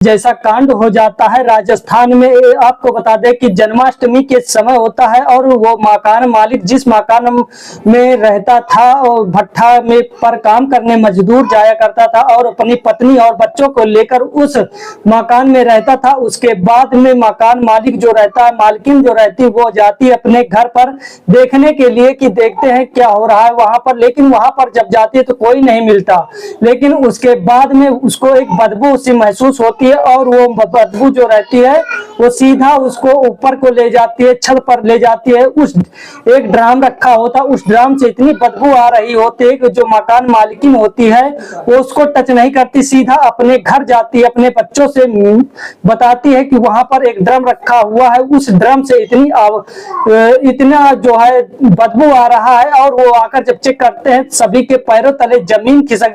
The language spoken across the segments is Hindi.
जैसा कांड हो जाता है राजस्थान में। आपको बता दें कि जन्माष्टमी के समय होता है और वो मकान मालिक जिस मकान में रहता था और भट्ठा में पर काम करने मजदूर जाया करता था और अपनी पत्नी और बच्चों को लेकर उस मकान में रहता था। उसके बाद में मकान मालिक जो रहता है, मालकिन जो रहती, वो जाती है अपने घर पर देखने के लिए कि देखते हैं क्या हो रहा है वहां पर। लेकिन वहां पर जब जाती है तो कोई नहीं मिलता। लेकिन उसके बाद में उसको एक बदबू सी महसूस होती है और वो बदबू जो रहती है वो सीधा उसको ऊपर को ले जाती है, छत पर ले जाती है। उस एक ड्राम रखा होता, उस ड्राम से इतनी बदबू आ रही होती है कि जो मकान मालिकिन होती है वो उसको टच नहीं करती, सीधा अपने घर जाती है, अपने बच्चों से बताती है कि वहां पर एक ड्रम रखा हुआ है, उस ड्रम से इतना जो है बदबू आ रहा है। और वो आकर जब चेक करते हैं सभी के पैरों तले जमीन खिसक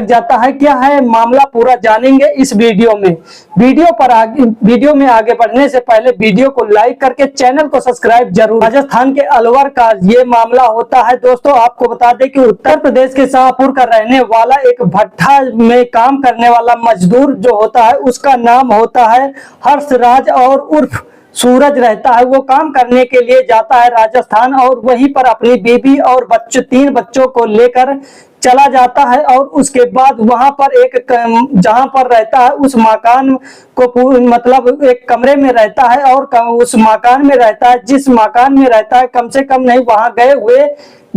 जाता है। क्या है मामला पूरा जानेंगे इस वीडियो में। वीडियो में आगे बढ़ने से पहले वीडियो को लाइक करके चैनल को सब्सक्राइब जरूर। राजस्थान के अलवर का ये मामला होता है दोस्तों। आपको बता दें कि उत्तर प्रदेश के शाहपुर का रहने वाला एक भट्ठा में काम करने वाला मजदूर जो होता है उसका नाम होता है हर्षराज और उर्फ सूरज रहता है। वो काम करने के लिए जाता है राजस्थान और वहीं पर अपनी बीबी और तीन बच्चों को लेकर चला जाता है। और उसके बाद वहां पर जहां पर रहता है उस मकान को मतलब एक कमरे में रहता है और उस मकान में रहता है, जिस मकान में रहता है कम से कम नहीं वहां गए हुए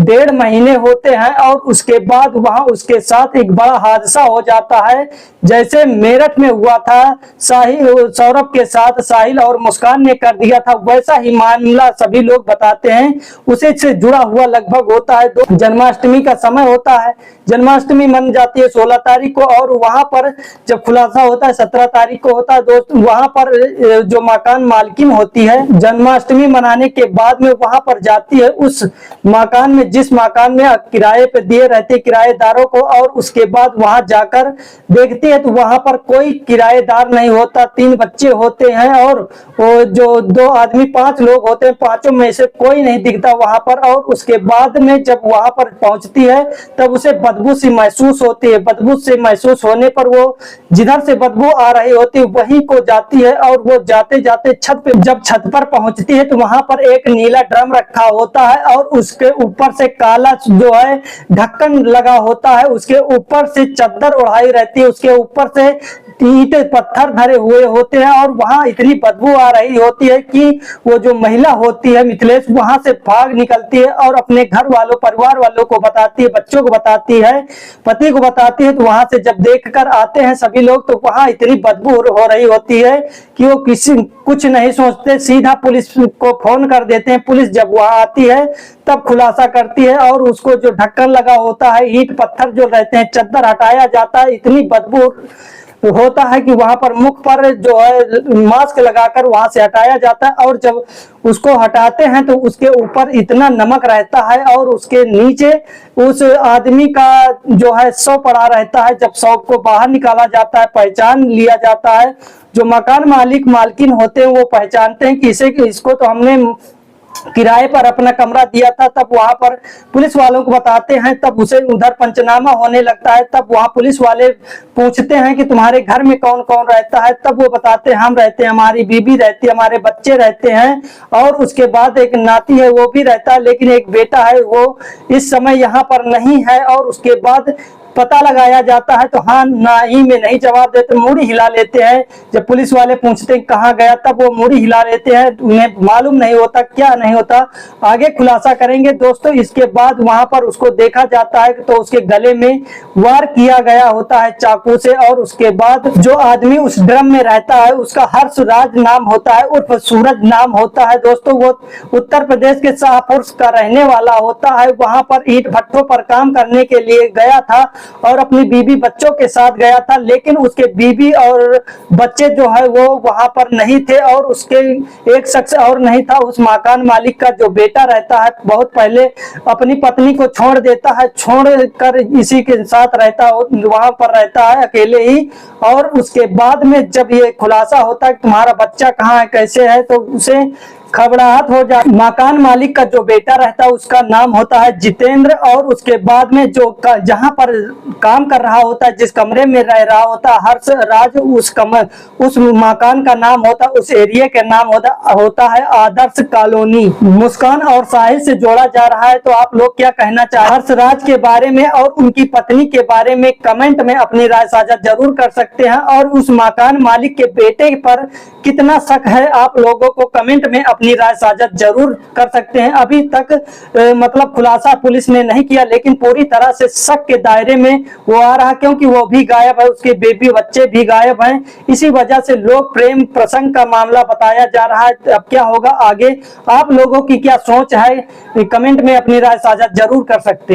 1.5 महीने होते हैं। और उसके बाद वहां उसके साथ एक बड़ा हादसा हो जाता है, जैसे मेरठ में हुआ था सौरभ के साथ साहिल और मुस्कान ने कर दिया था, वैसा ही मामला सभी लोग बताते हैं। उसे से जुड़ा हुआ लगभग होता है। जन्माष्टमी का समय होता है, जन्माष्टमी मन जाती है 16 तारीख को और वहां पर जब खुलासा होता है 17 तारीख को होता है दोस्त। वहां पर जो मकान मालकिन होती है जन्माष्टमी मनाने के बाद में वहां पर जाती है उस मकान में, जिस मकान में किराए पे दिए रहते किराएदारों को, और उसके बाद वहां जाकर देखती है तो वहां पर कोई किराएदार नहीं होता। 3 बच्चे होते हैं और वो जो 2 आदमी 5 लोग होते हैं, पांचों में से कोई नहीं दिखता वहां पर। और उसके बाद में जब वहां पर पहुंचती है तब उसे बदबू सी महसूस होती है। बदबू से महसूस होने पर वो जिधर से बदबू आ रही होती है वहीं को जाती है और वो जाते जाते जब छत पर पहुंचती है तो वहां पर एक नीला ड्रम रखा होता है और उसके ऊपर से काला जो है ढक्कन लगा होता है, उसके ऊपर से चद्दर उड़ाई रहती है, उसके ऊपर से ईंट पत्थर भरे हुए होते हैं। और वहां इतनी बदबू आ रही होती है कि वो जो महिला होती है मिथिलेश वहां से भाग निकलती है और अपने घर वालों परिवार वालों को बताती है, बच्चों को बताती है, पति को बताती है। तो वहां से जब देख कर आते हैं सभी लोग तो वहां इतनी बदबू हो रही होती है कि वो कुछ नहीं सोचते, सीधा पुलिस को फोन कर देते हैं। पुलिस जब वहां आती है तब खुलासा करती है और उसको जो ढक्कन लगा होता है, ईंट पत्थर जो रहते हैं, चद्दर हटाया जाता है। इतनी बदबू होता है कि वहां पर मुख पर जो है मास्क लगाकर वहां से हटाया जाता है और जब उसको हटाते हैं तो उसके ऊपर इतना नमक रहता है और उसके नीचे उस आदमी का जो है शव पड़ा रहता है। जब शव को बाहर निकाला जाता है, पहचान लिया जाता है, जो मकान मालकिन होते हैं वो पहचानते हैं कि इसको तो हमने किराए पर अपना कमरा दिया था। तब वहां पर पुलिस वालों को बताते हैं, तब उसे उधर पंचनामा होने लगता है। तब वहां पुलिस वाले पूछते हैं कि तुम्हारे घर में कौन कौन रहता है, तब वो बताते हैं हम रहते हैं, हमारी बीबी रहती है, हमारे बच्चे रहते हैं और उसके बाद एक नाती है वो भी रहता है, लेकिन एक बेटा है वो इस समय यहाँ पर नहीं है। और उसके बाद पता लगाया जाता है तो हाँ ना ही में नहीं जवाब देते, मुड़ी हिला लेते हैं। जब पुलिस वाले पूछते हैं कहाँ गया तब वो मुड़ी हिला लेते हैं, उन्हें मालूम नहीं होता क्या नहीं होता। आगे खुलासा करेंगे दोस्तों। इसके बाद वहां पर उसको देखा जाता है तो उसके गले में वार किया गया होता है चाकू से। और उसके बाद जो आदमी उस ड्रम में रहता है उसका हर्षराज नाम होता है उर्फ सूरज नाम होता है दोस्तों। वो उत्तर प्रदेश के शाहपुर का रहने वाला होता है। वहां पर ईंट भट्टों पर काम करने के लिए गया था और अपनी बीबी बच्चों के साथ गया था, लेकिन उसके बीबी और बच्चे जो है वो वहां पर नहीं थे और उसके एक शख्स और नहीं था। उस मकान मालिक का जो बेटा रहता है बहुत पहले अपनी पत्नी को छोड़ देता है, छोड़ कर इसी के साथ रहता वहां पर रहता है अकेले ही। और उसके बाद में जब ये खुलासा होता है कि तुम्हारा बच्चा कहाँ है कैसे है तो उसे घबराहट हो जाती। मकान मालिक का जो बेटा रहता है उसका नाम होता है जितेंद्र, और उसके बाद में जो जहां पर काम कर रहा होता है, जिस कमरे में रह रहा होता है हर्ष राज, उस मकान का नाम होता है, उस एरिया का नाम होता है आदर्श कॉलोनी। मुस्कान और साहिल से जोड़ा जा रहा है, तो आप लोग क्या कहना चाहे हर्ष राज के बारे में और उनकी पत्नी के बारे में कमेंट में अपनी राय साझा जरूर कर सकते हैं, और उस मकान मालिक के बेटे पर कितना शक है आप लोगों को कमेंट में अपनी राय साझा जरूर कर सकते हैं। अभी तक मतलब खुलासा पुलिस ने नहीं किया, लेकिन पूरी तरह से शक के दायरे में वो आ रहा, क्योंकि वो भी गायब है, उसके बेबी बच्चे भी गायब हैं। इसी वजह से लोग प्रेम प्रसंग का मामला बताया जा रहा है। अब क्या होगा आगे, आप लोगों की क्या सोच है कमेंट में अपनी राय साझा जरूर कर सकते हैं।